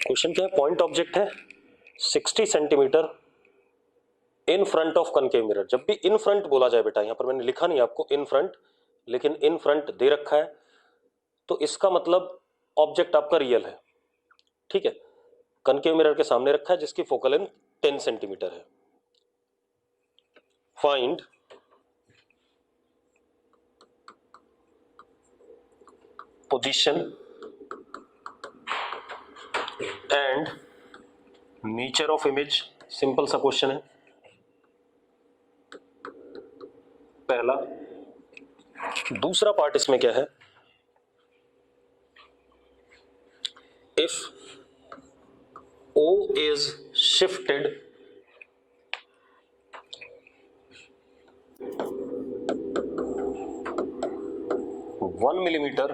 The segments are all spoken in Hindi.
क्वेश्चन क्या है, पॉइंट ऑब्जेक्ट है 60 centimetre in front of concave mirror. जब भी इन फ्रंट बोला जाए बेटा, यहां पर मैंने लिखा नहीं आपको इन फ्रंट, लेकिन इन फ्रंट दे रखा है, तो इसका मतलब ऑब्जेक्ट आपका रियल है। ठीक है, कनकेव मिरर के सामने रखा है जिसकी फोकल लेंथ 10 सेंटीमीटर है। Find position and nature of image. Simple सा क्वेश्चन है पहला। दूसरा पार्ट इसमें क्या है, if O is shifted 1 millimeter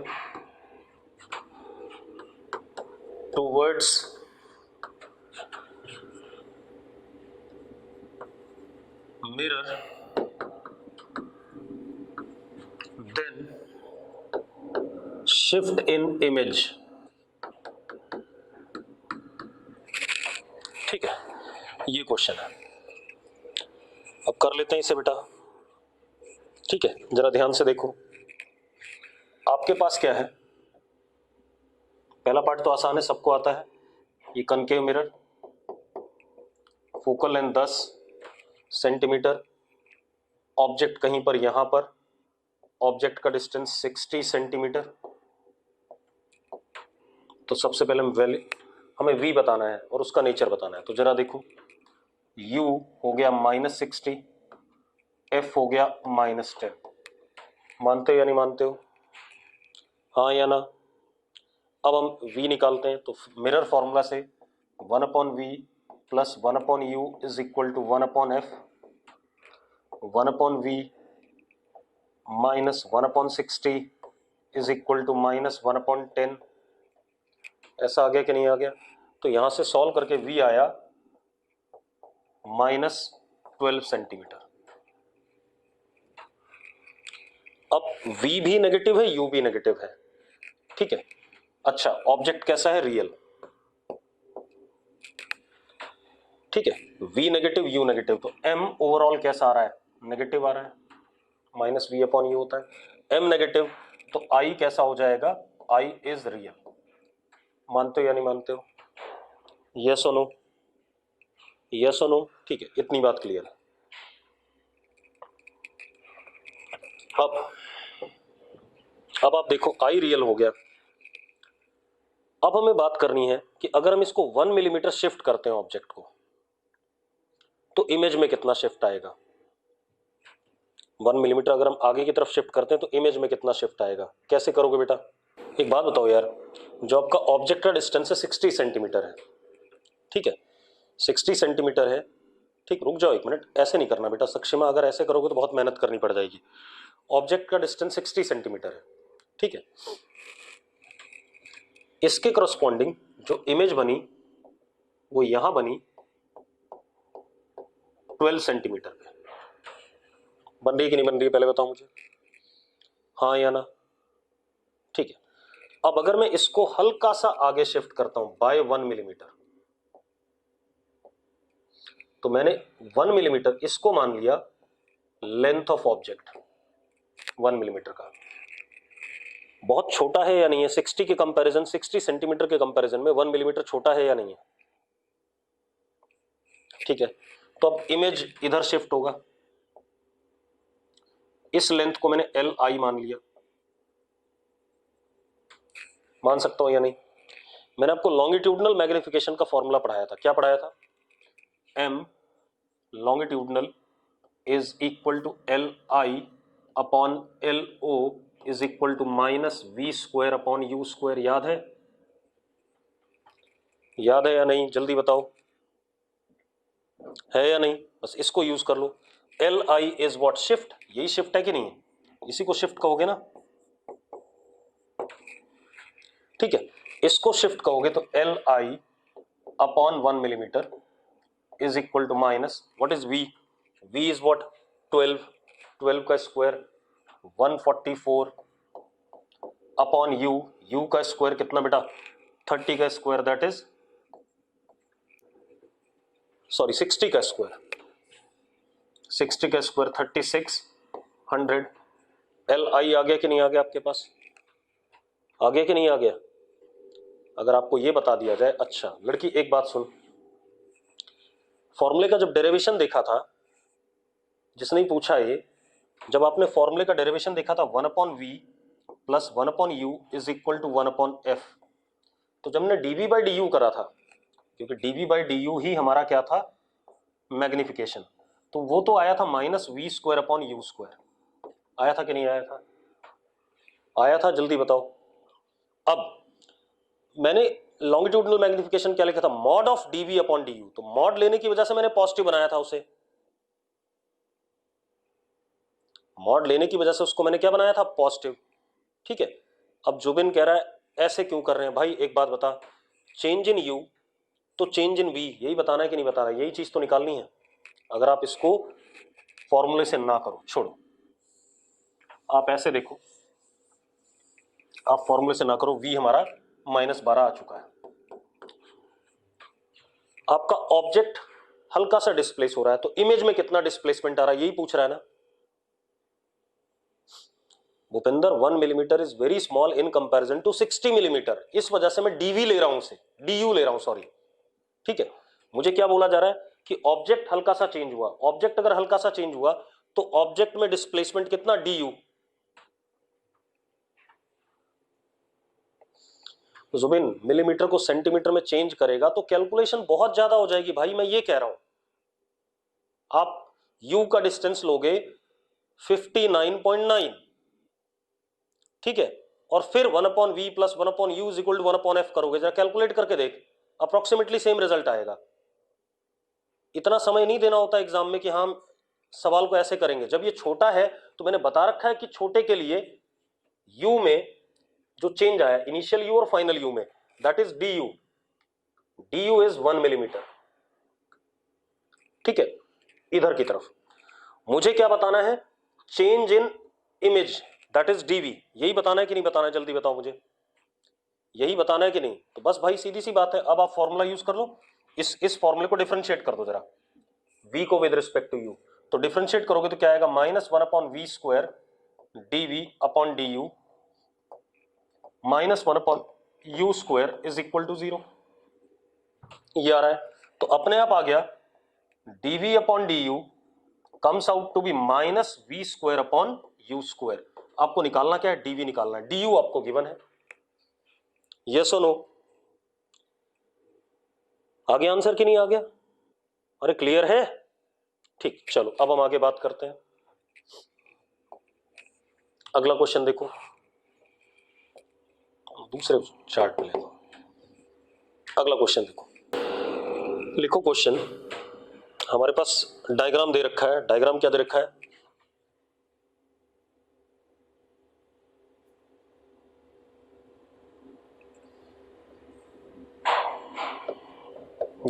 towards mirror, then shift in image। ठीक है, ये क्वेश्चन है। अब कर लेते हैं इसे बेटा। ठीक है, जरा ध्यान से देखो, आपके पास क्या है। पहला पार्ट तो आसान है, सबको आता है। ये concave mirror, focal length 10 centimetre, object कहीं पर यहां पर, ऑब्जेक्ट का डिस्टेंस 60 सेंटीमीटर। तो सबसे पहले हमें v बताना है और उसका नेचर बताना है। तो जरा देखो, u हो गया -60, f हो गया -10। मानते हो या नहीं मानते हो, हाँ या ना। अब हम v निकालते हैं, तो मिरर फॉर्मूला से 1/v plus 1/u is equal to 1/f, 1/v minus 1/60 is equal to -1/10। ऐसा आ गया कि नहीं आ गया। तो यहां से सॉल्व करके v आया -12 सेंटीमीटर। अब v भी नेगेटिव है, u भी नेगेटिव है। ठीक है, अच्छा ऑब्जेक्ट कैसा है, रियल। ठीक है, v नेगेटिव u नेगेटिव, तो m ओवरऑल कैसा आ रहा है, नेगेटिव आ रहा है, -v/u होता है। m नेगेटिव, तो i कैसा हो जाएगा, i इज रियल। मानते हो या नहीं मानते हो, यस और नो, यस और नो। ठीक है, इतनी बात क्लियर है। अब आप देखो, i रियल हो गया। अब हमें बात करनी है कि अगर हम इसको 1 मिलीमीटर शिफ्ट करते हैं ऑब्जेक्ट को, तो इमेज में कितना शिफ्ट आएगा। 1 मिलीमीटर अगर हम आगे की तरफ शिफ्ट करते हैं तो इमेज में कितना शिफ्ट आएगा, कैसे करोगे बेटा। एक बात बताओ यार, जो आपका ऑब्जेक्ट का डिस्टेंस है 60 सेंटीमीटर है। ठीक है, 60 सेंटीमीटर है। ठीक, रुक जाओ एक मिनट, ऐसे नहीं करना बेटा सक्षिमा, अगर ऐसे करोगे तो बहुत मेहनत करनी पड़ जाएगी। ऑब्जेक्ट का डिस्टेंस 60 सेंटीमीटर है। ठीक है, इसके करस्पॉन्डिंग जो इमेज बनी वो यहां बनी 12 सेंटीमीटर पे। बन रही है कि नहीं बन रही है, पहले बताओ मुझे, हाँ या ना। ठीक है, अब अगर मैं इसको हल्का सा आगे शिफ्ट करता हूं बाय 1 मिलीमीटर, तो मैंने 1 मिलीमीटर इसको मान लिया लेंथ ऑफ ऑब्जेक्ट 1 मिलीमीटर का। बहुत छोटा है या नहीं है, 60 के कंपैरिजन, 60 सेंटीमीटर के कंपैरिजन में 1 मिलीमीटर छोटा है या नहीं है। ठीक है, तो अब इमेज इधर शिफ्ट होगा। इस लेंथ को मैंने एल आई मान लिया, मान सकता हूं या नहीं। मैंने आपको लॉन्गिट्यूडनल मैग्निफिकेशन का फॉर्मूला पढ़ाया था, क्या पढ़ाया था, M longitudinal is equal to L I upon L O is equal to -v² upon u²। याद है, याद है या नहीं, जल्दी बताओ, है या नहीं। बस इसको यूज कर लो। L I is what, shift, यही शिफ्ट है कि नहीं, इसी को शिफ्ट कहोगे ना। ठीक है, इसको शिफ्ट कहोगे तो L I upon 1 millimetre is equal to minus what is v, v is what 12, 12 का स्क्वायर 144 अपॉन u, u का स्क्वायर कितना बेटा 30 का स्क्वायर दैट इज सॉरी 60 का स्क्वायर, 60 का स्क्वायर 36, 100। एल आई आ गया कि नहीं आ गया आपके पास? आ गया कि नहीं आ गया? अगर आपको ये बता दिया जाए, अच्छा लड़की एक बात सुन, फॉर्मूले का जब डेरिवेशन देखा था, जिसने ही पूछा ये, जब आपने फॉर्मूले का डेरिवेशन देखा था 1/v plus 1/u is equal to 1/f, तो जब हमने dv बाई du करा था, क्योंकि dv बाई du ही हमारा क्या था, मैग्निफिकेशन, तो वो तो आया था -v²/u²। आया था कि नहीं आया था? आया था, जल्दी बताओ। अब मैंने लॉन्गिट्यूडनल मैग्निफिकेशन क्या लिखा था, मॉड ऑफ dv/du, तो मॉड लेने की वजह से मैंने पॉजिटिव बनाया था उसे, मॉड लेने की वजह से उसको मैंने क्या बनाया था, पॉजिटिव। ठीक है, अब जुबिन कह रहा है ऐसे क्यों कर रहे हैं भाई, एक बात बता, चेंज इन u तो चेंज इन v, यही बताना है कि नहीं बताना, यही चीज तो निकालनी है। अगर आप इसको फॉर्मूले से ना करो, छोड़ो, आप ऐसे देखो, आप फॉर्मूले से ना करो, v हमारा -12 आ चुका है, आपका ऑब्जेक्ट हल्का सा डिस्प्लेस हो रहा है, तो इमेज में कितना डिस्प्लेसमेंट आ रहा है, यही पूछ रहा है ना Bhupendra. 1 millimetre is very small in comparison to 60 millimetre, इस वजह से मैं डीवी ले रहा हूं, उसे डी ले रहा हूं, सॉरी। ठीक है, मुझे क्या बोला जा रहा है कि ऑब्जेक्ट हल्का सा चेंज हुआ, ऑब्जेक्ट अगर हल्का सा चेंज हुआ तो ऑब्जेक्ट में डिस्प्लेसमेंट कितना, डी यू। जुबिन मिलीमीटर को सेंटीमीटर में चेंज करेगा तो कैलकुलेशन बहुत ज्यादा हो जाएगी भाई, मैं ये कह रहा हूं। आप u का डिस्टेंस लोगे 59.9, ठीक है, और फिर 1/v plus 1/u is equal to 1/f करोगे, जरा कैलकुलेट करके देख, अप्रोक्सीमेटली सेम रिजल्ट आएगा। इतना समय नहीं देना होता एग्जाम में कि हम सवाल को ऐसे करेंगे। जब ये छोटा है तो मैंने बता रखा है कि छोटे के लिए u में जो चेंज आया इनिशियल u और फाइनल u में, that is du, du is 1 millimetre. ठीक है, इधर की तरफ मुझे क्या बताना है, change in image, that is dv, यही बताना है कि नहीं बताना है, जल्दी बताओ मुझे, यही बताना है कि नहीं? तो बस भाई सीधी सी बात है, अब आप फॉर्मूला यूज कर लो, इस फॉर्मूले को डिफरेंशिएट कर दो जरा, v को विद रिस्पेक्ट टू u, तो डिफरेंशिएट करोगे तो क्या आएगा, -1/v² dv/du -1/u² is equal to 0, ये आ रहा है। तो अपने आप आ गया dv/du comes out to B -v²/u²। आपको निकालना क्या है, dv निकालना है, du आपको गिवन है, यस और नो? आ गया आंसर कि नहीं आ गया? अरे क्लियर है? ठीक, चलो अब हम आगे बात करते हैं। अगला क्वेश्चन देखो, दूसरे चार्ट में लेते, अगला क्वेश्चन देखो, लिखो क्वेश्चन, हमारे पास डायग्राम दे रखा है, डायग्राम क्या दे रखा है,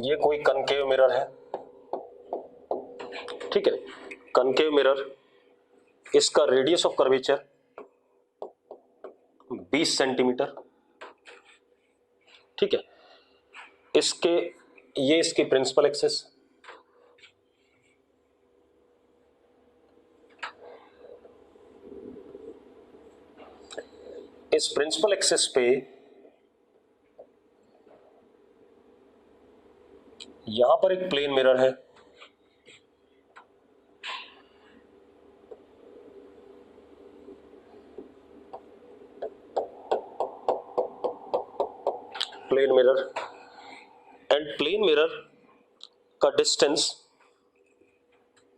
ये कोई कनकेव मिरर है, ठीक है, कनकेव मिरर, इसका रेडियस ऑफ कर्वेचर 20 सेंटीमीटर, ठीक है, इसके ये इसकी प्रिंसिपल एक्सिस, इस प्रिंसिपल एक्सिस पे यहां पर एक प्लेन मिरर है, plane mirror, and plane mirror का डिस्टेंस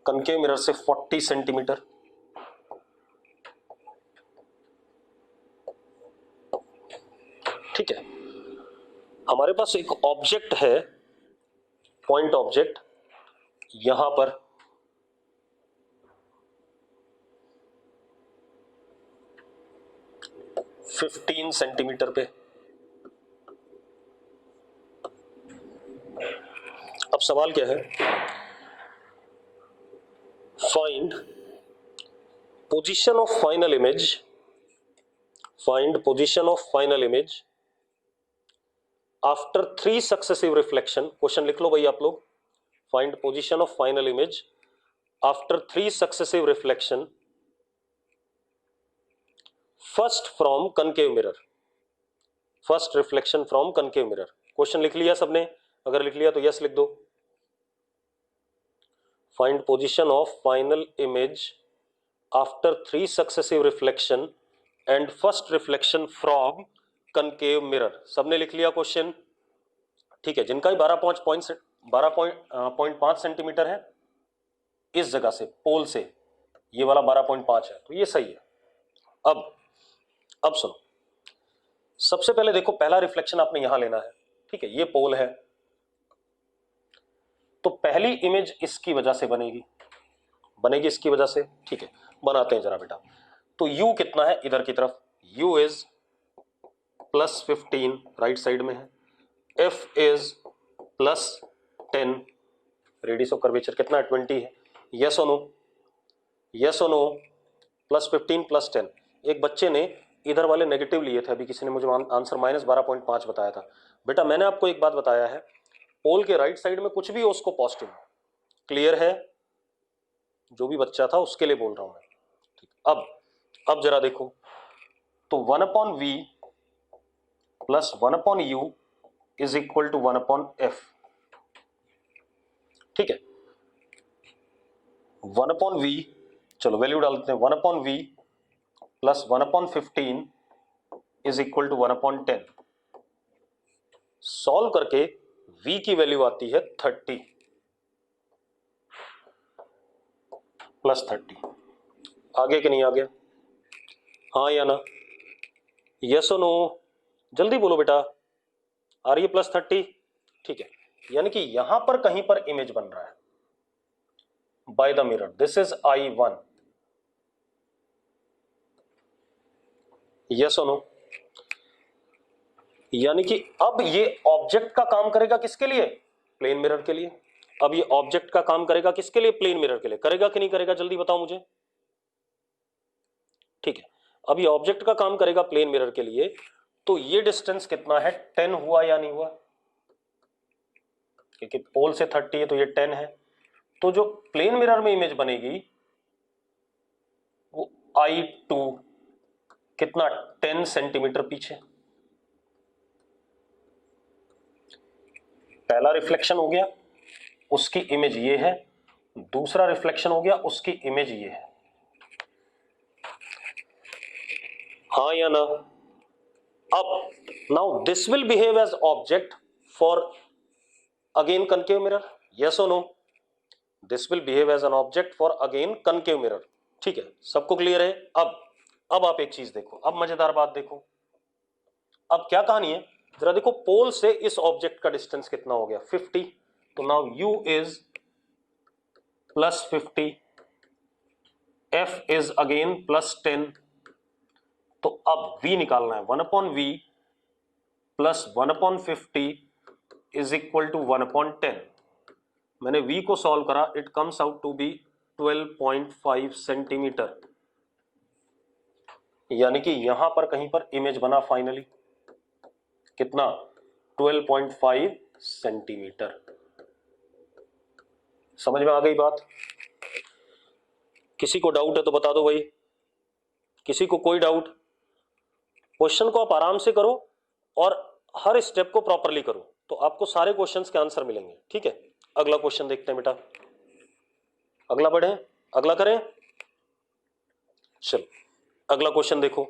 कनकेव मिरर से 40 सेंटीमीटर, ठीक है। हमारे पास एक ऑब्जेक्ट है, पॉइंट ऑब्जेक्ट, यहां पर 15 सेंटीमीटर पे। अब सवाल क्या है, find position of final image, find position of final image after 3 successive reflection. Question लिख लो भाई आप लोग, find position of final image after 3 successive reflection first from concave mirror, first reflection from concave mirror. Question लिख लिया सबने? अगर लिख लिया तो यस लिख दो। Find position of final image after 3 successive reflection and first reflection from concave mirror. सबने लिख लिया क्वेश्चन? ठीक है, जिनका ही 12.5 सेंटीमीटर है इस जगह से, पोल से, ये वाला 12.5 है, तो ये सही है। अब सुनो, सबसे पहले देखो पहला रिफ्लेक्शन आपने यहां लेना है, ठीक है, ये पोल है, तो पहली इमेज इसकी वजह से बनेगी इसकी वजह से, ठीक है, बनाते हैं जरा बेटा। तो u कितना है इधर की तरफ? u इज +15 राइट साइड में है, f is +10, radius of curvature कितना है? 20 है। यस और नो? यस और नो? +15 +10। एक बच्चे ने इधर वाले नेगेटिव लिए थे, अभी किसी ने मुझे आंसर -12.5 बताया था। बेटा मैंने आपको एक बात बताया है, पोल के राइट साइड में कुछ भी हो उसको पॉजिटिव, क्लियर है? जो भी बच्चा था उसके लिए बोल रहा हूं मैं, ठीक। अब जरा देखो, तो 1/v + 1/u is equal to 1/f, ठीक है। 1/v, चलो वैल्यू डालते हैं, 1/v + 1/15 is equal to 1/10। Solve करके v की वैल्यू आती है 30 +30। आगे कि नहीं आ गया? हाँ या ना? यस और नो? जल्दी बोलो बेटा। आ रही है +30, ठीक है। यानी कि यहां पर कहीं पर इमेज बन रहा है by the mirror, this is I1। Yes और नो? यानी कि अब ये ऑब्जेक्ट का काम करेगा किसके लिए? प्लेन मिरर के लिए। अब ये ऑब्जेक्ट का काम करेगा किसके लिए? प्लेन मिरर के लिए। करेगा कि नहीं करेगा? जल्दी बताओ मुझे। ठीक है, अब ये ऑब्जेक्ट का काम करेगा प्लेन मिरर के लिए, तो ये डिस्टेंस कितना है? 10 हुआ या नहीं हुआ? क्योंकि पोल से 30 है तो ये 10 है। तो जो प्लेन मिरर में इमेज बनेगी वो I2 कितना? 10 सेंटीमीटर पीछे। पहला रिफ्लेक्शन हो गया, उसकी इमेज ये है, दूसरा रिफ्लेक्शन हो गया, उसकी इमेज ये है। हाँ या ना? अब now this will behave as object for again concave mirror, yes और no? This will behave as an object for again concave mirror, ठीक है। सबको क्लियर है? अब आप एक चीज देखो, अब मजेदार बात देखो। अब क्या कहानी है जरा देखो, पोल से इस ऑब्जेक्ट का डिस्टेंस कितना हो गया? 50। तो now u is +50, f is again +10। तो अब v निकालना है, 1/v + 1/50 इज इक्वल टू 1/10। मैंने v को सॉल्व करा, it comes out to be 12.5 centimetre. यानी कि यहां पर कहीं पर इमेज बना फाइनली, कितना? 12.5 सेंटीमीटर। समझ में आ गई बात? किसी को डाउट है तो बता दो भाई। किसी को कोई डाउट? क्वेश्चन को आप आराम से करो और हर स्टेप को प्रॉपरली करो, तो आपको सारे क्वेश्चंस के आंसर मिलेंगे, ठीक है। अगला क्वेश्चन देखते हैं बेटा, अगला बढ़े, अगला करें। चलो अगला क्वेश्चन देखो,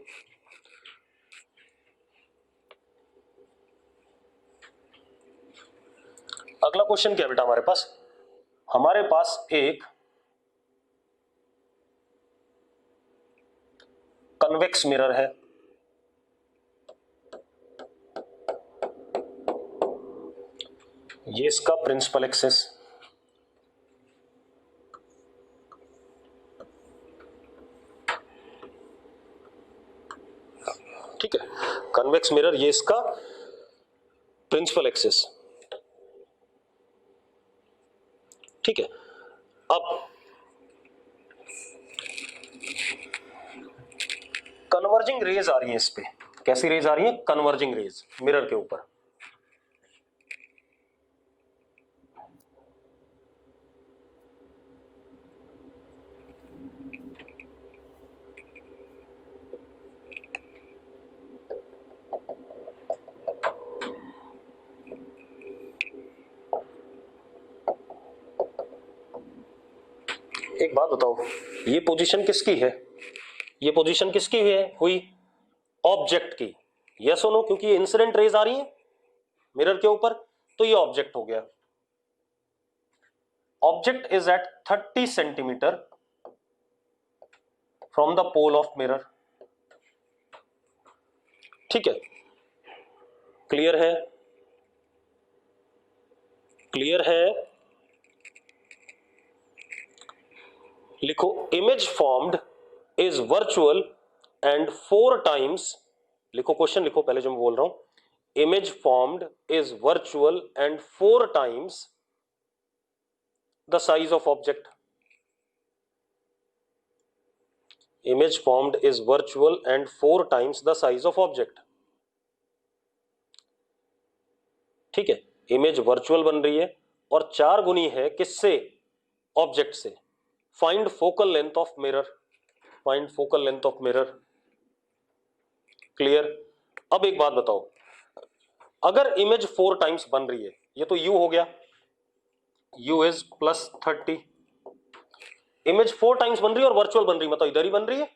अगला क्वेश्चन क्या बेटा हमारे पास? हमारे पास एक कन्वेक्स मिरर है, ये इसका प्रिंसिपल एक्सिस, ठीक है। कन्वेक्स मिरर, ये इसका प्रिंसिपल एक्सिस, ठीक है। अब कन्वर्जिंग रेज आ रही है इस पे। कैसी रेज आ रही है? कन्वर्जिंग रेज मिरर के ऊपर। एक बात बताओ, ये पोजीशन किसकी है? ये पोजीशन किसकी हुई? ऑब्जेक्ट की। यस और नो? क्योंकि ये इंसिडेंट रेज आ रही है मिरर के ऊपर, तो ये ऑब्जेक्ट हो गया। Object is at 30 centimetre from the pole of mirror. ठीक है, क्लियर है? क्लियर है? लिखो, image formed is virtual and 4 times, लिखो क्वेश्चन लिखो पहले जो मैं बोल रहा हूं, image formed is virtual and 4 times the size of object. Image formed is virtual and 4 times the size of object. ठीक है, इमेज वर्चुअल बन रही है और 4 गुनी है किससे? ऑब्जेक्ट से। Find focal length of mirror, find focal length of mirror. Clear? अब एक बात बताओ, अगर इमेज 4 टाइम्स बन रही है, ये तो u हो गया, u इज +30, इमेज 4 टाइम्स बन रही है और वर्चुअल बन रही है, मतलब इधर ही बन रही है।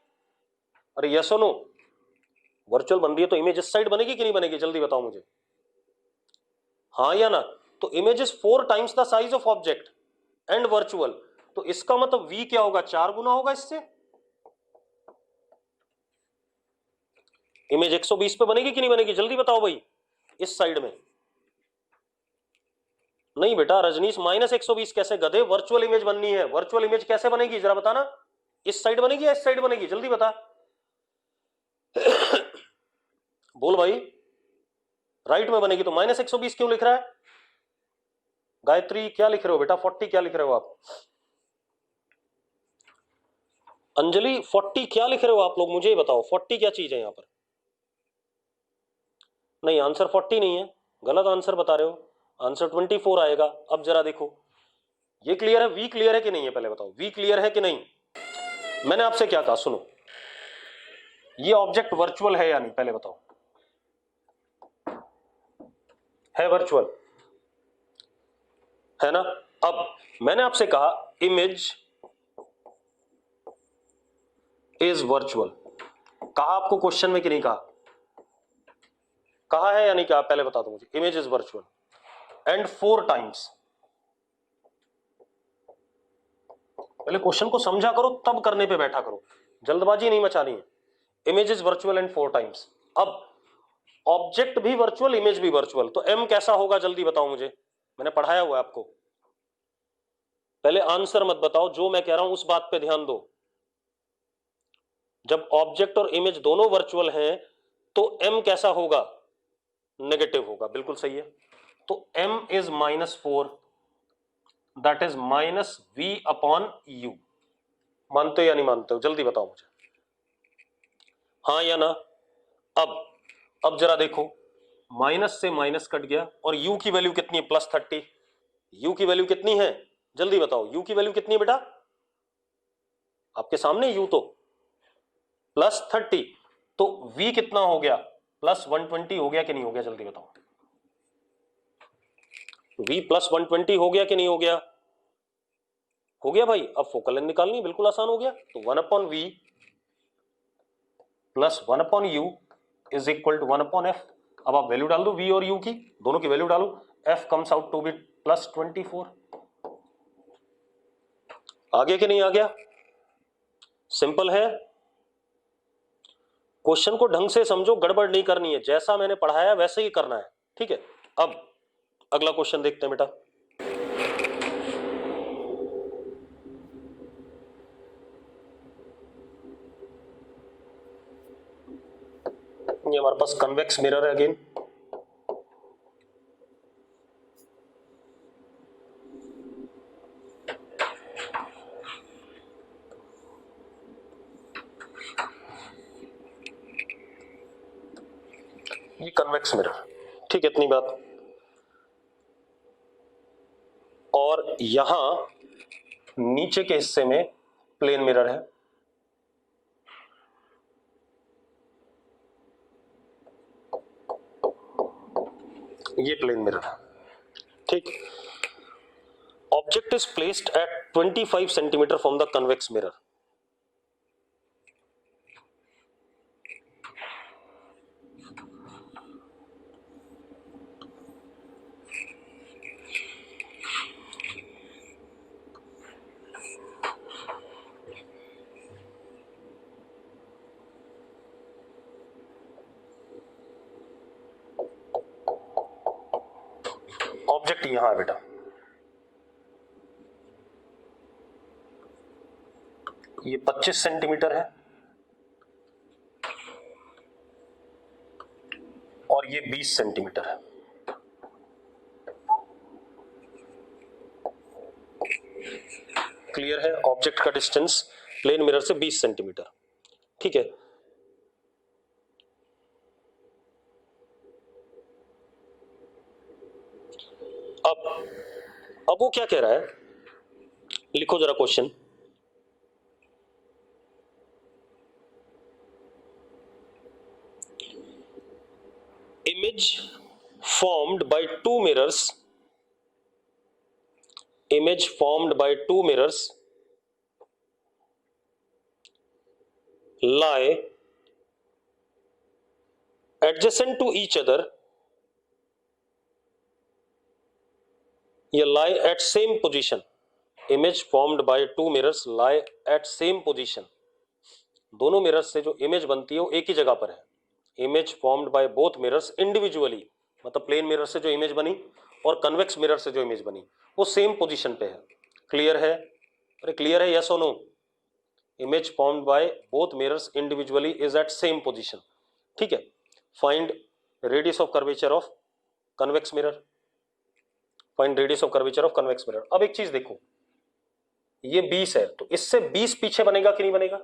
अरे यस और नो? वर्चुअल बन रही है तो इमेज इस साइड बनेगी कि नहीं बनेगी, जल्दी बताओ मुझे, हाँ या ना? तो image is 4 times the size of object and virtual, तो इसका मतलब v क्या होगा? 4 गुना होगा इससे। इमेज 120 पे बनेगी कि नहीं बनेगी, जल्दी बताओ भाई, इस साइड में। नहीं बेटा रजनीश, -120 कैसे गधे? वर्चुअल इमेज बननी है, वर्चुअल इमेज कैसे बनेगी जरा बताना, इस साइड बनेगी या इस साइड बनेगी, जल्दी बता। बोल भाई, राइट में बनेगी तो -120 क्यों लिख रहा है? गायत्री क्या लिख रहे हो बेटा? 40 क्या लिख रहे हो आप? अंजलि 40 क्या लिख रहे हो आप लोग, मुझे ही बताओ 40 क्या चीज है यहां पर? नहीं, आंसर 40 नहीं है, गलत आंसर बता रहे हो, आंसर 24 आएगा। अब जरा देखो, ये क्लियर है? वी क्लियर है कि नहीं है, पहले बताओ, वी क्लियर है कि नहीं? मैंने आपसे क्या कहा, सुनो, ये ऑब्जेक्ट वर्चुअल है या नहीं, पहले बताओ। है वर्चुअल, है ना? अब मैंने आपसे कहा इमेज इज वर्चुअल, कहा आपको क्वेश्चन में कि नहीं कहा? कहा है या नहीं कहा, पहले बता दो मुझे। Image is virtual and 4 times, पहले क्वेश्चन को समझा करो तब करने पे बैठा करो, जल्दबाजी नहीं मचानी है। Image is virtual and 4 times. अब ऑब्जेक्ट भी वर्चुअल, इमेज भी वर्चुअल, तो m कैसा होगा जल्दी बताओ मुझे, मैंने पढ़ाया हुआ है आपको। पहले आंसर मत बताओ, जो मैं कह रहा हूं उस बात पे ध्यान दो। जब ऑब्जेक्ट और इमेज दोनों वर्चुअल हैं तो m कैसा होगा? नेगेटिव होगा, बिल्कुल सही है। तो m is -4, that is -v/u। मानते हो या नहीं मानते हो, जल्दी बताओ मुझे, हाँ या ना? अब जरा देखो, माइनस से माइनस कट गया और u की वैल्यू कितनी है? +30। u की वैल्यू कितनी है, जल्दी बताओ, u की वैल्यू कितनी है बेटा? आपके सामने u तो +30, तो v कितना हो गया? +120 हो गया कि नहीं हो गया, जल्दी बताओ। v +120 हो गया कि नहीं हो गया? हो गया भाई। अब फोकल लेंथ निकालनी है, बिल्कुल आसान हो गया। तो 1/v + 1/u is equal to 1/f। अब आप वैल्यू डाल दो v और u की, दोनों की वैल्यू डालो, f comes out to be +24। आ गया कि नहीं आ गया? सिंपल है। क्वेश्चन को ढंग से समझो, गड़बड़ नहीं करनी है, जैसा मैंने पढ़ाया वैसे ही करना है, ठीक है? अब अगला क्वेश्चन देखते हैं बेटा। ये हमारे पास कन्वेक्स मिरर है अगेन। ये कन्वेक्स मिरर, ठीक है, इतनी बात। और यहां नीचे के हिस्से में प्लेन मिरर है, ये प्लेन मिरर है, ठीक। Object is placed at 25 centimetre from the convex mirror. Object यहां है बेटा, ये 25 सेंटीमीटर है और ये 20 सेंटीमीटर है। क्लियर है? ऑब्जेक्ट का डिस्टेंस प्लेन मिरर से 20 सेंटीमीटर। ठीक है, अब वो क्या कह रहा है, लिखो जरा question. Image formed by two mirrors, image formed by two mirrors lie adjacent to each other या lie at same position। image formed by two mirrors lie at same position। दोनों मिरर्स से जो इमेज बनती है वो एक ही जगह पर है। Image formed by both mirrors individually, मतलब प्लेन मिरर से जो इमेज बनी और कन्वेक्स मिरर से जो इमेज बनी वो सेम पोजीशन पे है। क्लियर है? अरे क्लियर है, यस और no? Image formed by both mirrors individually is at same position. ठीक है, find radius of curvature of convex mirror, find radius of curvature of convex mirror. अब एक चीज देखो, ये 20 है तो इससे 20 पीछे बनेगा कि नहीं बनेगा?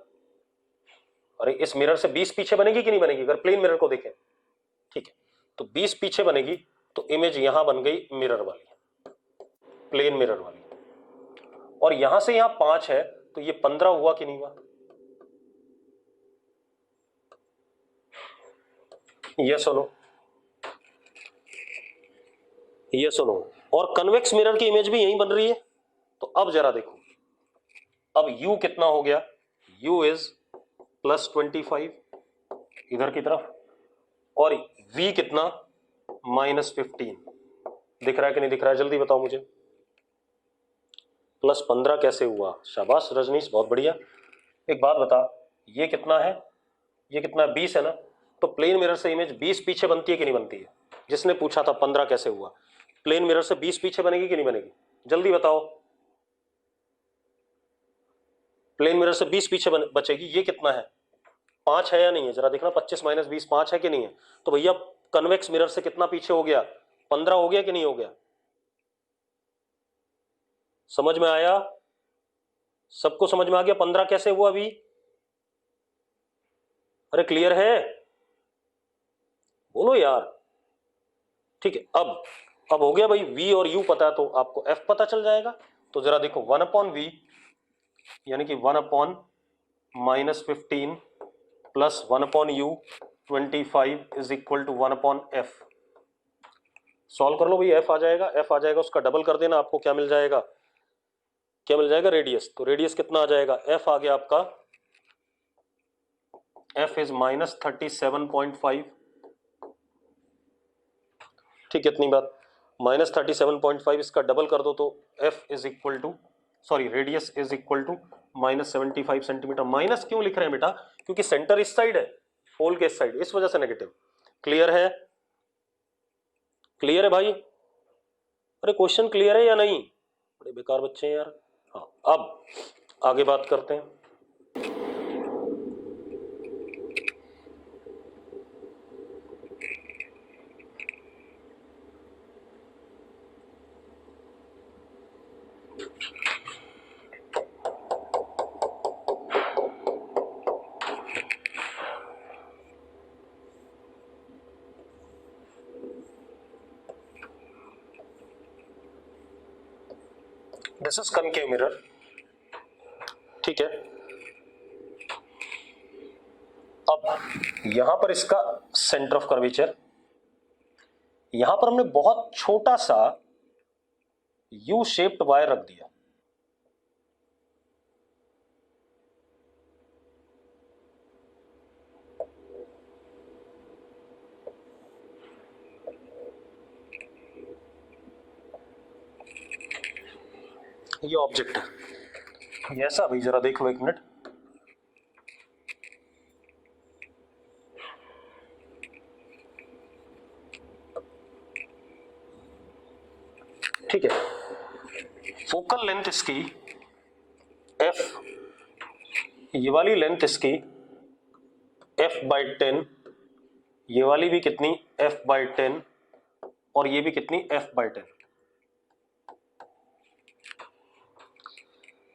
अरे इस मिरर से 20 पीछे बनेगी कि नहीं बनेगी अगर प्लेन मिरर को देखें? ठीक है, तो 20 पीछे बनेगी तो इमेज यहां बन गई मिरर वाली, प्लेन मिरर वाली, और यहां से यहां 5 है तो ये 15 हुआ कि नहीं हुआ? यस और नो? यस और नो? और कन्वेक्स मिरर की इमेज भी यहीं बन रही है। तो अब जरा देखो, अब u कितना हो गया? u इज +25 इधर की तरफ, और v कितना? -15। दिख रहा है कि नहीं दिख रहा है? जल्दी बताओ मुझे। +15 कैसे हुआ? शाबाश रजनीश, बहुत बढ़िया। एक बात बता, ये कितना है? ये कितना है? 20 है ना? तो प्लेन मिरर से इमेज 20 पीछे बनती है कि नहीं बनती है? जिसने पूछा था 15 कैसे हुआ, प्लेन मिरर से 20 पीछे बनेगी कि नहीं बनेगी? जल्दी बताओ। प्लेन मिरर से 20 पीछे बचेगी। ये कितना है? 5 है या नहीं है? जरा देखना, 25 - 20 5 है कि नहीं है? तो भैया कन्वेक्स मिरर से कितना पीछे हो गया? 15 हो गया कि नहीं हो गया? समझ में आया? सबको समझ में आ गया 15 कैसे हुआ अभी? अरे क्लियर है? बोलो यार। ठीक है, अब हो गया भाई, v और u पता है तो आपको f पता चल जाएगा। तो जरा देखो 1/v यानी कि 1/-15 plus 1/u 25 is equal to 1/f। Solve कर लो भाई, f आ जाएगा, f आ जाएगा, उसका डबल कर देना, आपको क्या मिल जाएगा? क्या मिल जाएगा? रेडियस। तो रेडियस कितना आ जाएगा? f आ गया आपका, f इज -37.5। ठीक है, इतनी बात, -37.5, इसका डबल कर दो तो f is equal to, sorry radius is equal to -75 centimetre. Minus क्यों लिख रहे हैं बेटा? क्योंकि सेंटर इस साइड है, होल के इस साइड, इस वजह से नेगेटिव। क्लियर है? क्लियर है भाई? अरे क्वेश्चन क्लियर है या नहीं? बड़े बेकार बच्चे हैं यार। हाँ, अब आगे बात करते हैं। This is concave mirror. ठीक है, अब यहां पर इसका सेंटर ऑफ कर्वेचर, यहां पर हमने बहुत छोटा सा यू शेप्ड वायर रख दिया। ये ऑब्जेक्ट है, ये ऐसा भाई जरा देख लो एक मिनट। ठीक है, फोकल लेंथ इसकी f, ये वाली लेंथ इसकी f/10, ये वाली भी कितनी f/10, और ये भी कितनी f/10।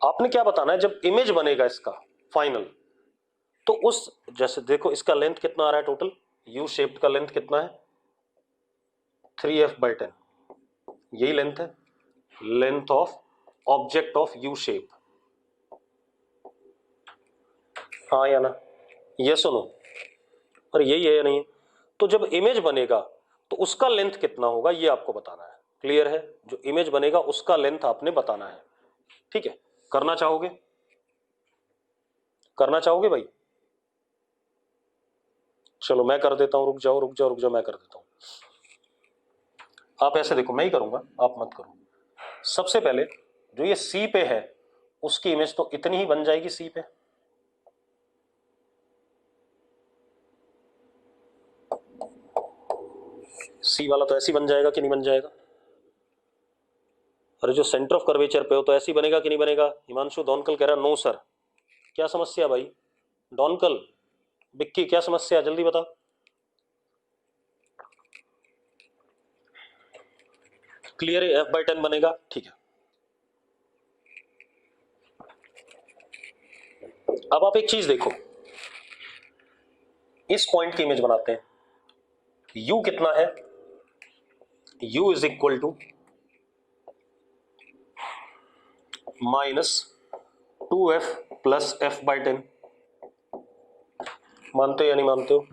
आपने क्या बताना है, जब इमेज बनेगा इसका फाइनल, तो उस, जैसे देखो इसका लेंथ कितना आ रहा है टोटल, यू शेप्ड का लेंथ कितना है 3f/10, यही लेंथ है, length of object of U shape. हाँ या ना, ये सुनो, और यही है या नहीं? तो जब इमेज बनेगा तो उसका लेंथ कितना होगा ये आपको बताना है। क्लियर है? जो इमेज बनेगा उसका लेंथ आपने बताना है। ठीक है, करना चाहोगे? करना चाहोगे भाई? चलो मैं कर देता हूं, रुक जाओ रुक जाओ रुक जाओ, मैं कर देता हूं। आप ऐसे देखो, मैं ही करूंगा, आप मत करो। सबसे पहले जो ये सी पे है उसकी इमेज तो इतनी ही बन जाएगी सी पे, सी वाला तो ऐसी बन जाएगा कि नहीं बन जाएगा? अरे जो सेंटर ऑफ कर्वेचर पे हो तो ऐसी बनेगा कि नहीं बनेगा? हिमांशु दौनकल कह रहा नो सर। क्या समस्या भाई? डॉनकल, बिक्की क्या समस्या, जल्दी बता। क्लियर है, f/10 बनेगा। ठीक है, अब आप एक चीज देखो, इस पॉइंट की इमेज बनाते हैं। u कितना है? u is equal to -2f plus f/10। मानते हो या नहीं मानते हो?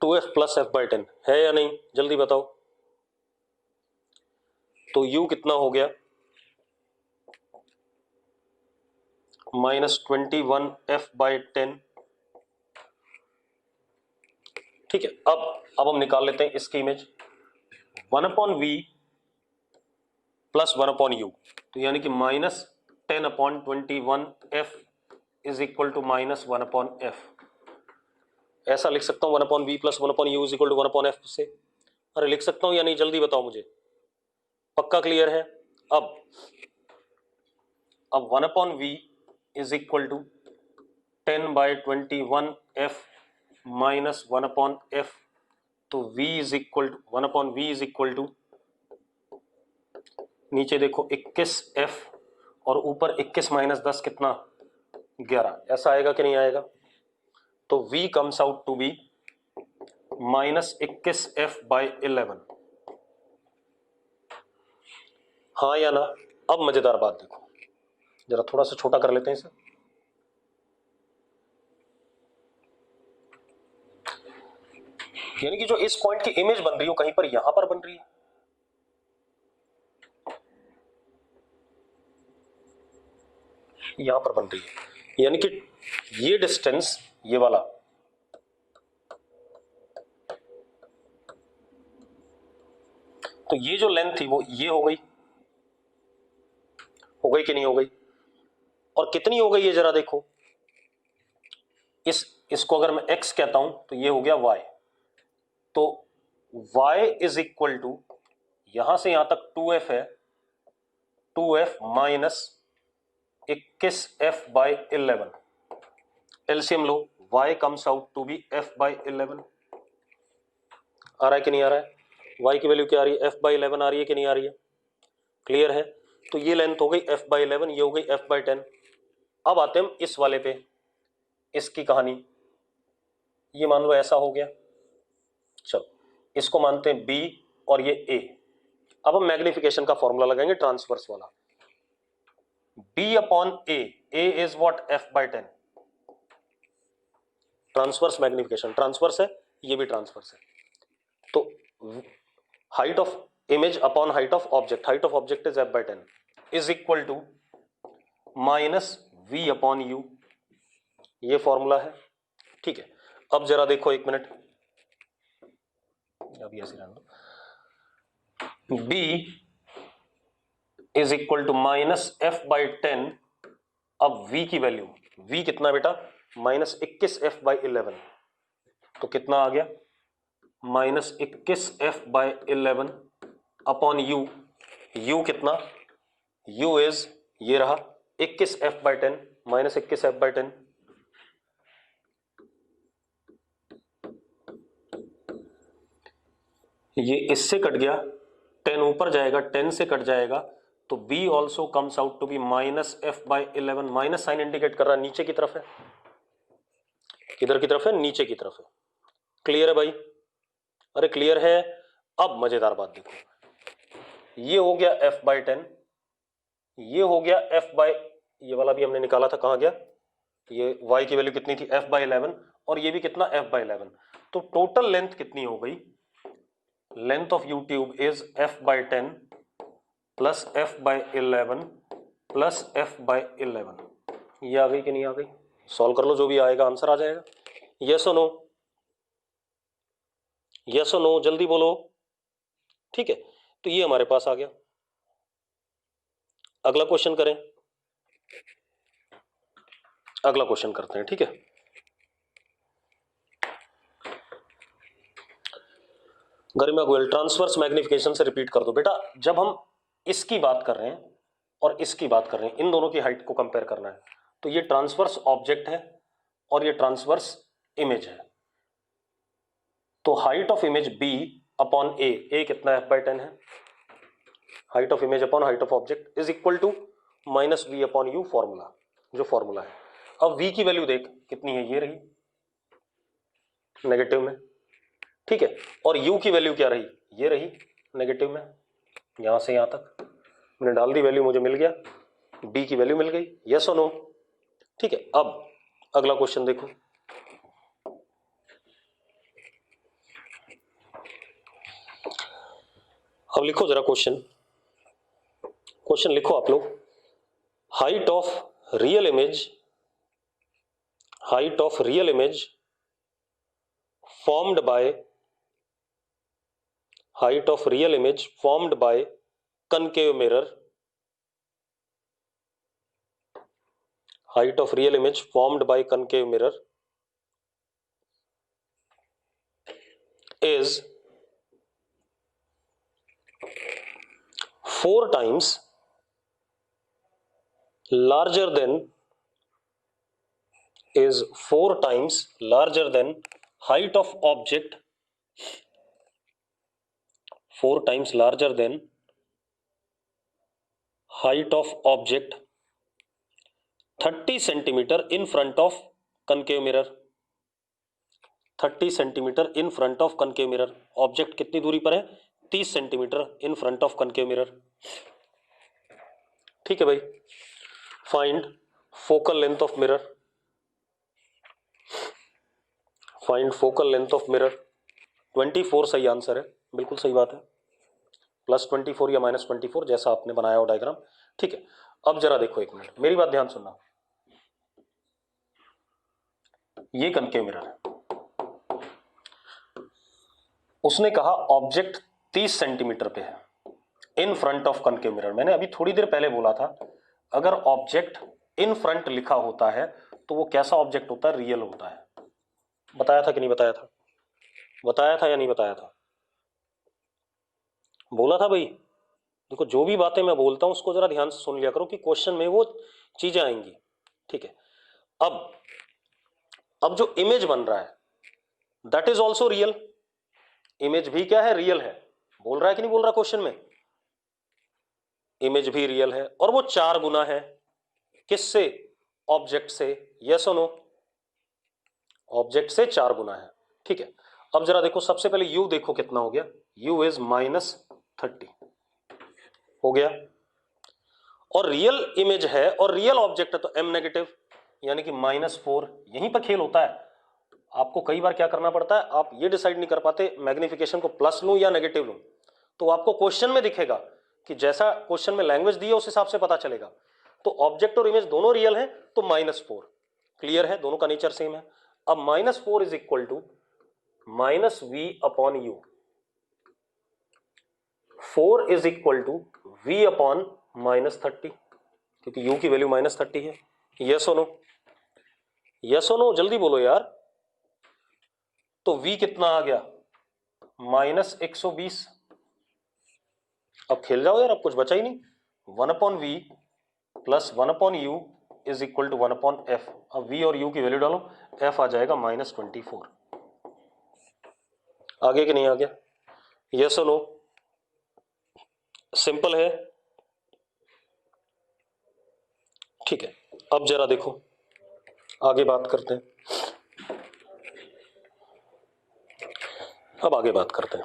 2f प्लस f/10 है या नहीं, जल्दी बताओ। तो u कितना हो गया? -21f/10। ठीक है, अब हम निकाल लेते हैं इसकी इमेज, 1/v प्लस 1/u, तो यानी कि -10/21f is equal to -1/f। ऐसा लिख सकता हूं 1/v plus 1/u is equal to 1/f से। अरे लिख सकता हूं या नहीं, जल्दी बताओ मुझे। पक्का क्लियर है? अब 1/v is equal to 10/21f minus 1/f, तो v is equal to 1/v is equal to, नीचे देखो 21f और ऊपर 21 माइनस 10 कितना 11, ऐसा आएगा कि नहीं आएगा? तो v comes out to be -21f/11। हाँ या ना? अब मजेदार बात देखो, जरा थोड़ा सा छोटा कर लेते हैं इसे। यानी कि जो इस पॉइंट की इमेज बन रही हो कहीं पर यहां पर बन रही है, यहां पर बन रही है, यानी कि ये डिस्टेंस, ये वाला, तो ये जो लेंथ थी वो ये हो गई कि नहीं हो गई? और कितनी हो गई ये जरा देखो, इसको अगर मैं x कहता हूं तो ये हो गया y, तो y इज इक्वल टू, यहां से यहां तक 2f है, 2f माइनस 21f/11। एलसीएम लो, y comes out to be f/11। आ रहा है कि नहीं आ रहा है? y की वैल्यू क्या आ रही है? f/11 आ रही है कि नहीं आ रही है? क्लियर है? तो ये लेंथ हो गई f/11, ये हो गई f/10। अब आते हैं हम इस वाले पे, इसकी कहानी, ये मान लो ऐसा हो गया, चलो इसको मानते हैं b और ये a। अब हम मैग्निफिकेशन का फॉर्मूला लगाएंगे, ट्रांसवर्स वाला, b/a, a is what? f/10। Transverse magnification, transverse है, ये भी ट्रांसवर्स है, तो height of image upon height of object, height of object is f/10 is equal to -v/u, ये फॉर्मूला है। ठीक है, अब जरा देखो एक मिनट, अभी ऐसे रहने दो, b is equal to -f/10। अब v की वैल्यू, v कितना बेटा, -21f/11, तो कितना आ गया, -21f/11 अपॉन u। u कितना, u इज ये रहा 21f/10, -21f/10। ये इससे कट गया, 10 ऊपर जाएगा, 10 से कट जाएगा, तो b also comes out to be -f/11। Minus sign indicate कर रहा है, नीचे की तरफ है। किधर की तरफ है, नीचे की तरफ है। क्लियर है भाई, अरे क्लियर है। अब मजेदार बात देखो, ये हो गया f/10, ये हो गया ये वाला भी हमने निकाला था, कहां गया, ये y की वैल्यू कितनी थी, f/11, और ये भी कितना, f/11। तो टोटल लेंथ कितनी हो गई, length of you tube is f/10 plus f/11 plus f/11। ये आ गई कि नहीं आ गई, सॉल्व कर लो, जो भी आएगा आंसर आ जाएगा। यस और नो, यस और नो, जल्दी बोलो। ठीक है, तो ये हमारे पास आ गया। अगला क्वेश्चन करें, अगला क्वेश्चन करते हैं। ठीक है, गरिमा गोयल, ट्रांसवर्स मैग्निफिकेशन से रिपीट कर दो बेटा। जब हम इसकी बात कर रहे हैं और इसकी बात कर रहे हैं, इन दोनों की हाइट को कंपेयर करना है, तो ये ट्रांसवर्स ऑब्जेक्ट है और ये ट्रांसवर्स इमेज है। तो height of image b upon A कितना है, f/10 है। Height of image upon height of object is equal to -v upon u, formula, जो फॉर्मूला है। अब v की वैल्यू देख कितनी है, ये रही नेगेटिव में, ठीक है, और u की वैल्यू क्या रही, ये रही नेगेटिव में। यहां से यहां तक मैंने डाल दी वैल्यू, मुझे मिल गया, b की वैल्यू मिल गई। यस और नो, ठीक है। अब अगला क्वेश्चन देखो, अब लिखो जरा क्वेश्चन, क्वेश्चन लिखो आप लोग। Height of real image, height of real image formed by, height of real image formed by concave mirror, height of real image formed by concave mirror is 4 times larger than, is 4 times larger than height of object, 4 times larger than height of object 30 centimeter in front of concave mirror, 30 centimetre in front of concave mirror. Object कितनी दूरी पर है, 30 centimetre in front of concave mirror. ठीक है भाई, find focal length of mirror, find focal length of mirror. 24 सही आंसर है, बिल्कुल सही बात है, +24 या -24 जैसा आपने बनाया हो डायग्राम। ठीक है, अब जरा देखो, एक मिनट मेरी बात ध्यान सुनना। ये कनकेव मिरर है, उसने कहा ऑब्जेक्ट 30 सेंटीमीटर पे है in front of concave mirror. मैंने अभी थोड़ी देर पहले बोला था, अगर ऑब्जेक्ट इन फ्रंट लिखा होता है तो वो कैसा ऑब्जेक्ट होता है, रियल होता है। बताया था कि नहीं बताया था, बताया था या नहीं बताया था, बोला था भाई। देखो, जो भी बातें मैं बोलता हूं उसको जरा ध्यान से सुन लिया करो कि क्वेश्चन में वो चीजें आएंगी। ठीक है, अब जो इमेज बन रहा है that is also real. Image भी क्या है, रियल है। बोल रहा है कि नहीं बोल रहा क्वेश्चन में, इमेज भी रियल है और वो 4 गुना है किससे, ऑब्जेक्ट से। यस और नो, ऑब्जेक्ट से 4 गुना है। ठीक है, अब जरा देखो, सबसे पहले u देखो कितना हो गया, u इज -30 हो गया, और रियल इमेज है और रियल ऑब्जेक्ट है तो m नेगेटिव, यानी कि -4। यहीं पर खेल होता है। आपको कई बार क्या करना पड़ता है, आप ये डिसाइड नहीं कर पाते मैग्निफिकेशन को प्लस लूं या नेगेटिव लूं, तो आपको क्वेश्चन में दिखेगा कि जैसा क्वेश्चन में लैंग्वेज दी है उस हिसाब से पता चलेगा। तो ऑब्जेक्ट और इमेज दोनों रियल हैं तो -4। क्लियर है, दोनों का नेचर सेम है। अब -4 is equal to -v upon u, 4 is equal to v upon -30, क्योंकि u की वैल्यू -30 है। यस और नो, यस और नो, जल्दी बोलो यार। तो v कितना आ गया? -120। अब खेल जाओ यार, अब कुछ बचा ही नहीं। 1/v plus 1/u is equal to 1/f। अब v और u की वैल्यू डालो, f आ जाएगा -24। आगे कि नहीं आ गया? यस और नो? सिंपल है। ठीक है, अब जरा देखो, आगे बात करते हैं। अब आगे बात करते हैं।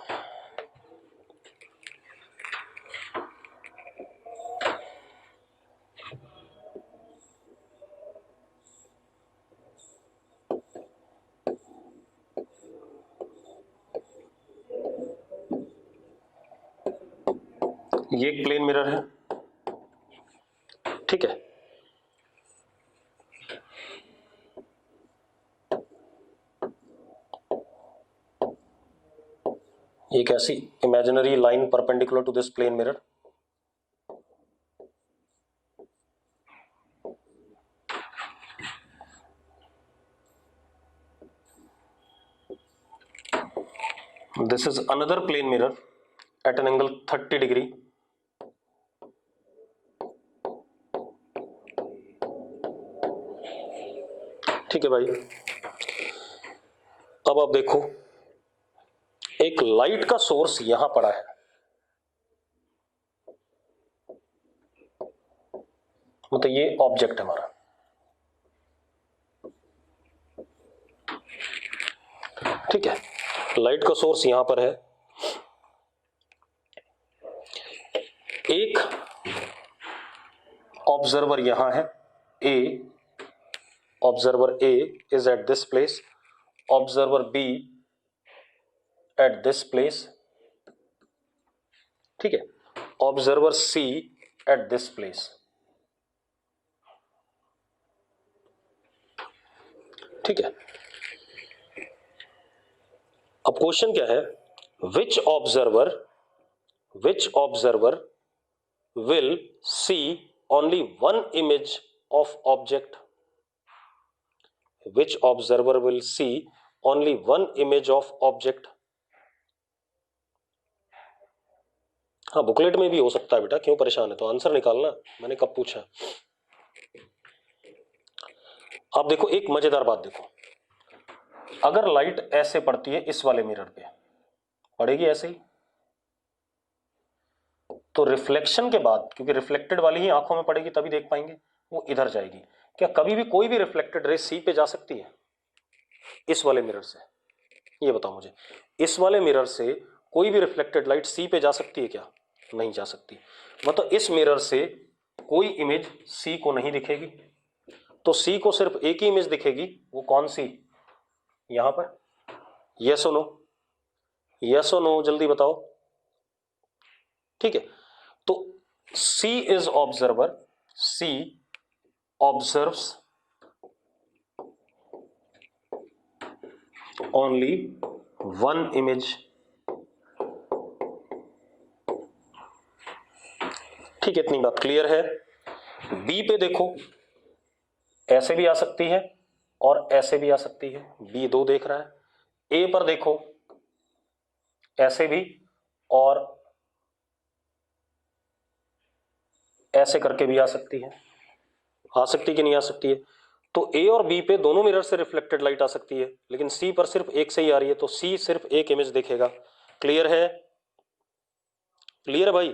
ये एक प्लेन मिरर है, ठीक है। एक ऐसी imaginary line perpendicular to this plane mirror, this is another plane mirror at an angle 30 degree. ठीक है भाई। अब आप देखो, एक लाइट का सोर्स यहां पड़ा है, मतलब ये ऑब्जेक्ट है हमारा, ठीक है। लाइट का सोर्स यहां पर है, एक ऑब्जर्वर यहां है, A, observer A is at this place, observer B at this place, ठीक है, observer C at this place, ठीक है। अब क्वेश्चन क्या है? Which observer will see only one image of object? Which observer will see only one image of object? हाँ, बुकलेट में भी हो सकता है बेटा, क्यों परेशान है? तो आंसर निकालना, मैंने कब पूछा। आप देखो, एक मजेदार बात देखो, अगर लाइट ऐसे पड़ती है इस वाले मिरर पे, पड़ेगी ऐसे ही, तो रिफ्लेक्शन के बाद, क्योंकि रिफ्लेक्टेड वाली ही आंखों में पड़ेगी तभी देख पाएंगे, वो इधर जाएगी। क्या कभी भी कोई भी रिफ्लेक्टेड रे सी पे जा सकती है इस वाले मिरर से? ये बताओ मुझे, इस वाले मिरर से कोई भी रिफ्लेक्टेड लाइट सी पे जा सकती है क्या? नहीं जा सकती। मतलब इस मिरर से कोई इमेज सी को नहीं दिखेगी, तो सी को सिर्फ एक ही इमेज दिखेगी, वो कौन सी? यहां पर। यस और नो? यस और नो, जल्दी बताओ। ठीक है, तो C is observer, C observes only one image, ठीक है, इतनी बात क्लियर है। बी पे देखो, ऐसे भी आ सकती है और ऐसे भी आ सकती है, बी दो देख रहा है। ए पर देखो, ऐसे भी और ऐसे करके भी आ सकती है, आ सकती कि नहीं आ सकती है? तो ए और बी पे दोनों मिरर से रिफ्लेक्टेड लाइट आ सकती है, लेकिन सी पर सिर्फ एक से ही आ रही है, तो सी सिर्फ एक इमेज देखेगा। क्लियर है? क्लियर है भाई?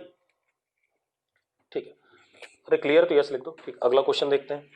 ठीक है, अरे क्लियर तो यस लिख दो। ठीक, अगला क्वेश्चन देखते हैं।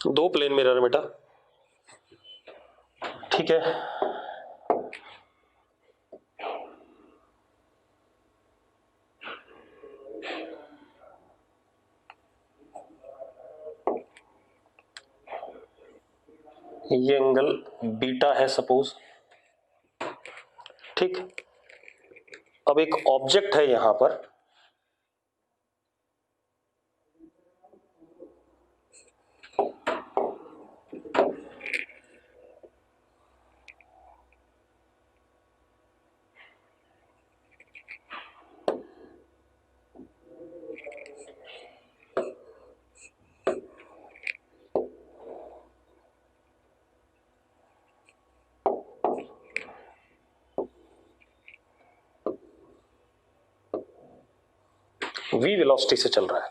दो प्लेन मिरर बेटा, ठीक है। ये एंगल बीटा है सपोज, ठीक। अब एक ऑब्जेक्ट है यहां पर, v वेलोसिटी से चल रहा है।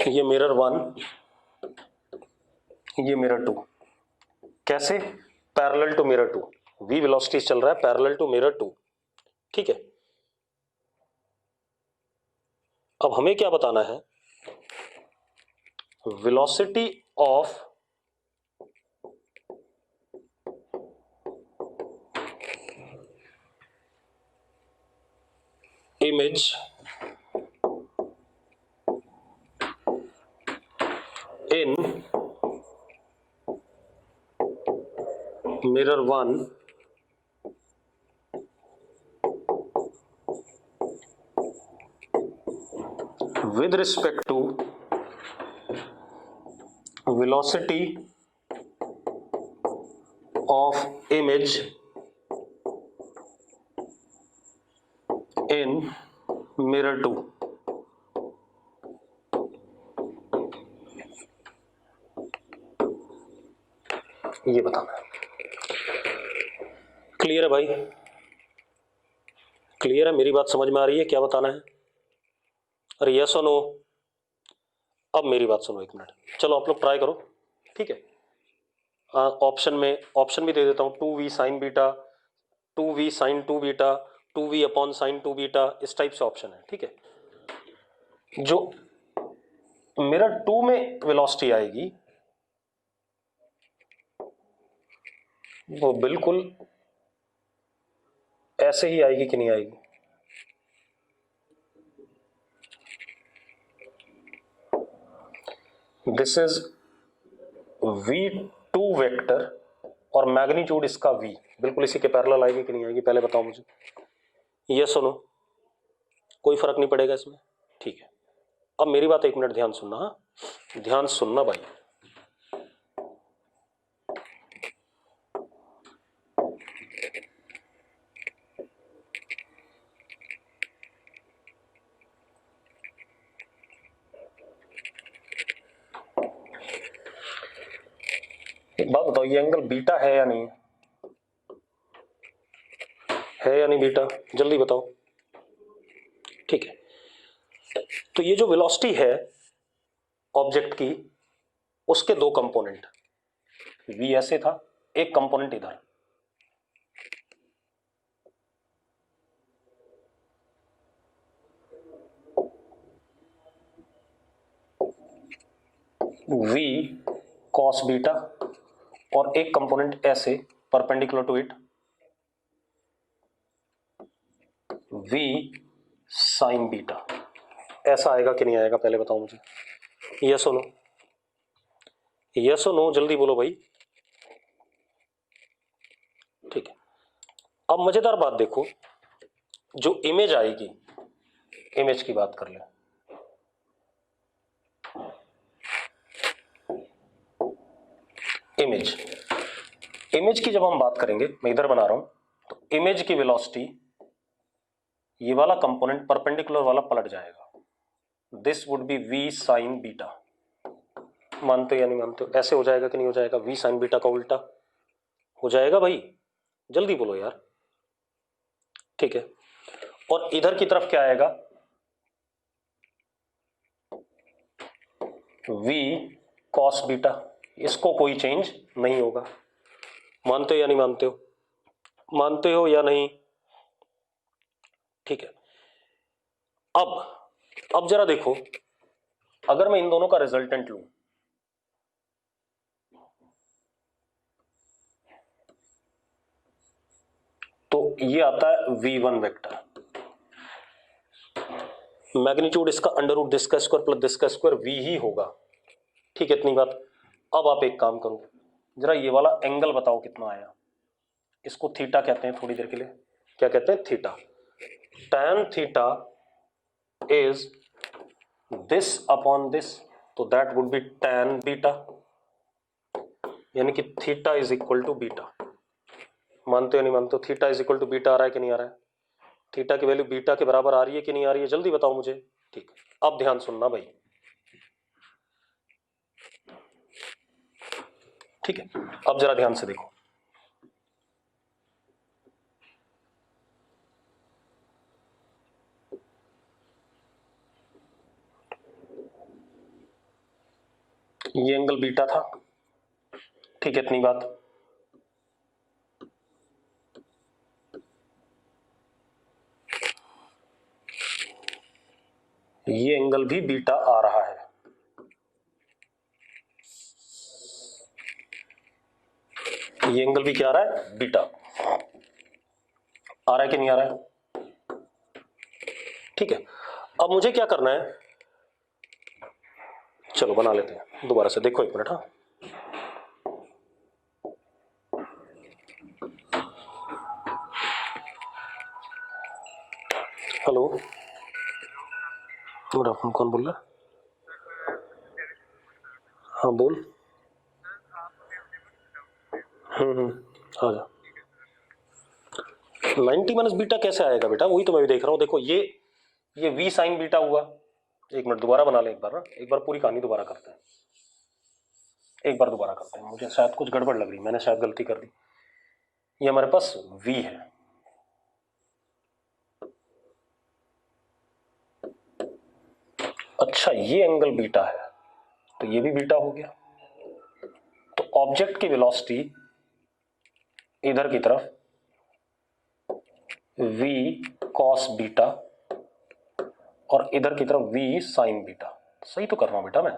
ये मिरर 1, ये मिरर 2, कैसे? Parallel to mirror 2, v velocity से चल रहा है पैरेलल टू मिरर 2, ठीक है। अब हमें क्या बताना है? Velocity of image in mirror 1 with respect to velocity of image in mirror 2। ये बताना है। क्लियर है भाई? क्लियर है? मेरी बात समझ में आ रही है? क्या बताना है? अरे यस और नो? अब मेरी बात सुनो एक मिनट, चलो आप लोग ट्राई करो, ठीक है। ऑप्शन में ऑप्शन भी दे देता हूँ, 2v sine beta, 2v sine 2 beta, 2v upon sine 2 beta, इस टाइप से ऑप्शन है, ठीक है। जो मिरर 2 में वेलोसिटी आएगी वो बिल्कुल ऐसे ही आएगी कि नहीं आएगी? दिस इज v2 वेक्टर और मैग्नीट्यूड इसका v बिल्कुल इसी के पैरेलल आएगी कि नहीं आएगी? पहले बताओ मुझे, यस सुनो, कोई फर्क नहीं पड़ेगा इसमें, ठीक है। अब मेरी बात एक मिनट ध्यान सुनना, हाँ ध्यान सुनना भाई। एक बात बताओ, ये एंगल बीटा है या नहीं है या नहीं बीटा? जल्दी बताओ, ठीक है। तो ये जो वेलोसिटी है ऑब्जेक्ट की, उसके दो कंपोनेंट, v ऐसे था, एक कंपोनेंट इधर, v cos बीटा, और एक कंपोनेंट ऐसे perpendicular to it, v sin beta. ऐसा आएगा कि नहीं आएगा? पहले बताओ मुझे, यस और नो? यस और नो जल्दी बोलो भाई, ठीक है। अब मजेदार बात देखो, जो इमेज आएगी, इमेज की बात कर ले, इमेज इमेज की जब हम बात करेंगे, मैं इधर बना रहा हूं, तो इमेज की वेलोसिटी, ये वाला कंपोनेंट परपेंडिकुलर वाला पलट जाएगा, this would be v sign beta. मानते हो या नहीं मानते हो? ऐसे हो जाएगा कि नहीं हो जाएगा? v साइन बीटा का उल्टा हो जाएगा भाई, जल्दी बोलो यार, ठीक है। और इधर की तरफ क्या आएगा? v cos बीटा, इसको कोई चेंज नहीं होगा। मानते हो या नहीं मानते हो? मानते हो या नहीं? ठीक है। अब जरा देखो, अगर मैं इन दोनों का रिजल्टेंट लूं, तो ये आता है v1 वेक्टर, मैग्नीट्यूड इसका अंडर रूट दिस का स्क्वायर प्लस दिस का स्क्वायर v ही होगा, ठीक है। इतनी बात अब आप एक काम करो, जरा ये वाला एंगल बताओ कितना आया। इसको थीटा कहते हैं थोड़ी देर के लिए, क्या कहते हैं? Theta. tan theta is this upon this, तो that would be tan beta, यानी कि theta is equal to beta. मानते हो नहीं मानते हो? Theta is equal to beta आ रहा है कि नहीं आ रहा है? थीटा की वैल्यू बीटा के बराबर आ रही है कि नहीं आ रही है? जल्दी बताओ मुझे। ठीक, अब ध्यान सुनना भाई। ठीक है, अब जरा ध्यान से देखो। ये एंगल बीटा था, ठीक है, इतनी बात। ये एंगल भी बीटा आ रहा है, ये एंगल भी क्या आ रहा है? बीटा आ रहा है कि नहीं आ रहा है? ठीक है, अब मुझे क्या करना है, चलो बना लेते हैं दोबारा से। देखो एक मिनट। हाँ, हेलो, गुड आफ्टरनून, कौन बोल रहा है? हाँ बोल। आ जा। 90 माइनस बीटा कैसे आएगा बेटा? वही तो मैं भी देख रहा हूँ। देखो ये v साइन बीटा हुआ। एक मिनट दोबारा बना ले एक बार ना, एक बार पूरी कहानी दोबारा करते हैं, एक बार दोबारा करते हैं। मुझे शायद कुछ गड़बड़ लग रही, मैंने शायद गलती कर दी। ये हमारे पास v है, अच्छा ये एंगल बीटा है, तो ये भी बीटा हो गया। तो ऑब्जेक्ट की वेलोसिटी इधर की तरफ v cos बीटा और इधर की तरफ v sin बीटा। सही तो कर रहा हूं बेटा मैं?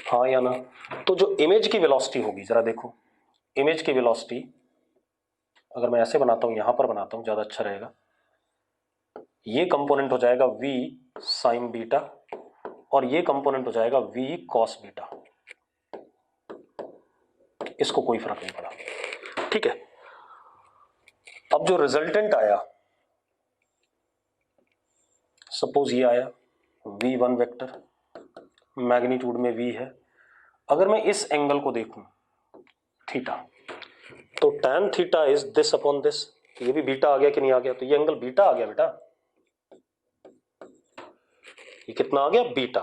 हाँ या ना? तो जो इमेज की वेलोसिटी होगी, जरा देखो, इमेज की वेलोसिटी अगर मैं ऐसे बनाता हूं, यहां पर बनाता हूं, ज्यादा अच्छा रहेगा। ये कंपोनेंट हो जाएगा v sin बीटा और ये कंपोनेंट हो जाएगा v cos बीटा। इसको कोई फर्क नहीं पड़ा, ठीक है। अब जो रिजल्टेंट आया, सपोज ये आया v1 वेक्टर, मैग्नीट्यूड में v है। अगर मैं इस एंगल को देखूं थीटा, तो tan theta is this upon this, ये भी बीटा आ गया कि नहीं आ गया? तो ये एंगल बीटा आ गया बेटा, ये कितना आ गया? बीटा।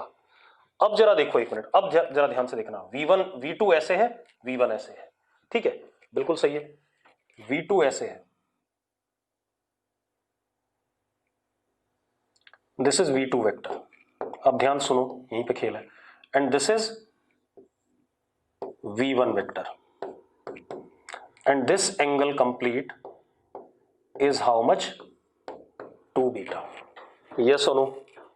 अब जरा देखो एक मिनट, अब जरा ध्यान से देखना, v1 v2 ऐसे है, v1 ऐसे है, ठीक है, बिल्कुल सही है। v2 ऐसे है, दिस इज v2 वेक्टर। अब ध्यान सुनो, यहीं पे खेल है। And this is v1 vector and this angle complete is how much? 2 beta. Yes और नो?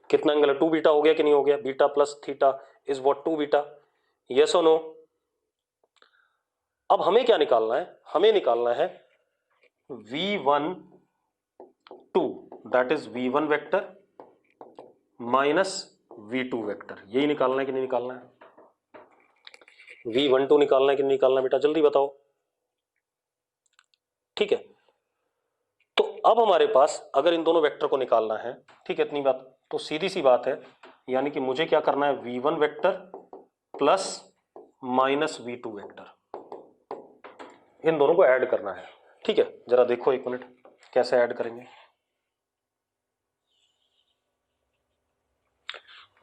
कितना एंगल है? 2 बीटा हो गया कि नहीं हो गया? Beta plus theta is what? 2 beta. Yes और नो? अब हमें क्या निकालना है? हमें निकालना है v1 2, that is v1 vector minus v2 vector. यही निकालना है कि नहीं निकालना है? v12 निकालना है कि नहीं निकालना है बेटा? जल्दी बताओ। ठीक है, तो अब हमारे पास अगर इन दोनों वेक्टर को निकालना है, ठीक है, इतनी बात तो सीधी सी बात है, यानी कि मुझे क्या करना है? v1 vector plus minus v2 vector, इन दोनों को ऐड करना है। ठीक है, जरा देखो एक मिनट कैसे ऐड करेंगे।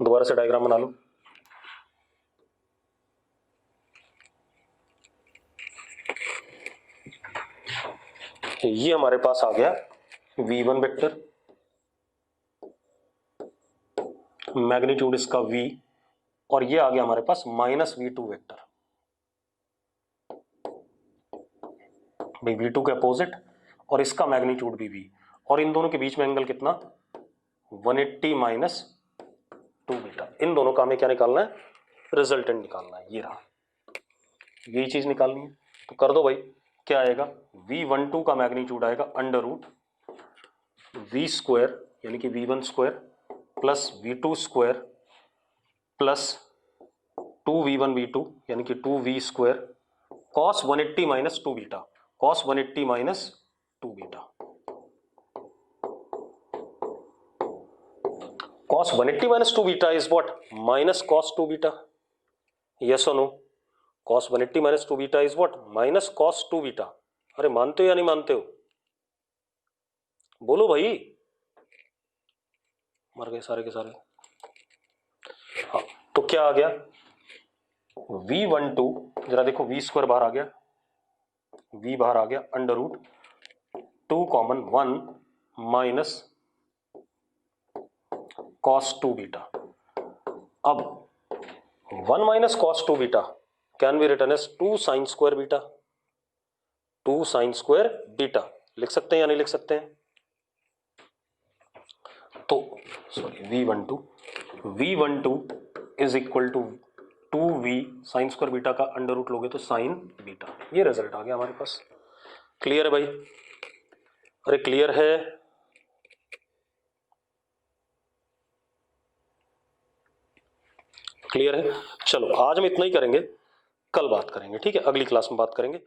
दोबारा से डायग्राम बना लो। ये हमारे पास आ गया v1 वेक्टर, मैग्नीट्यूड इसका v, और ये आ गया हमारे पास माइनस v2 वेक्टर। भाई v2 के अपोजिट और इसका मैग्नीट्यूड भी v, और इन दोनों के बीच में एंगल कितना? 180 माइनस 2 बीटा। इन दोनों का हमें क्या निकालना है? रिजल्टेंट निकालना है। ये रहा, यही चीज निकालनी है, तो कर दो भाई। क्या आएगा? v12 का मैग्नीट्यूड आएगा अंडर रूट v स्क्वायर, यानी कि v1 square plus v2 square plus 2v1v2 यानी कि 2v² cos 180 minus 2 beta, cos 180 minus 2 beta, cos 180 minus 2 beta is what? Minus cos 2 beta. Yes or no? Cos 180 minus 2 beta is what? Minus cos 2 beta. अरे मानते हो या नहीं मानते हो? बोलो भाई, मर गए सारे के सारे। हाँ, तो क्या आ गया? v12 जरा देखो, v² बाहर आ गया, v बाहर आ गया, under root 2 common 1 minus cos 2 beta. अब 1 minus cos 2 beta can be written as 2 sine square beta, 2 sine square beta. लिख सकते हैं या नहीं लिख सकते हैं? तो sorry, v12 is equal to 2v sine square beta का अंडर रूट लोगे तो साइन बीटा। ये रिजल्ट आ गया हमारे पास। क्लियर है भाई? अरे क्लियर है? क्लियर है? चलो आज हम इतना ही करेंगे, कल बात करेंगे, ठीक है? अगली क्लास में बात करेंगे।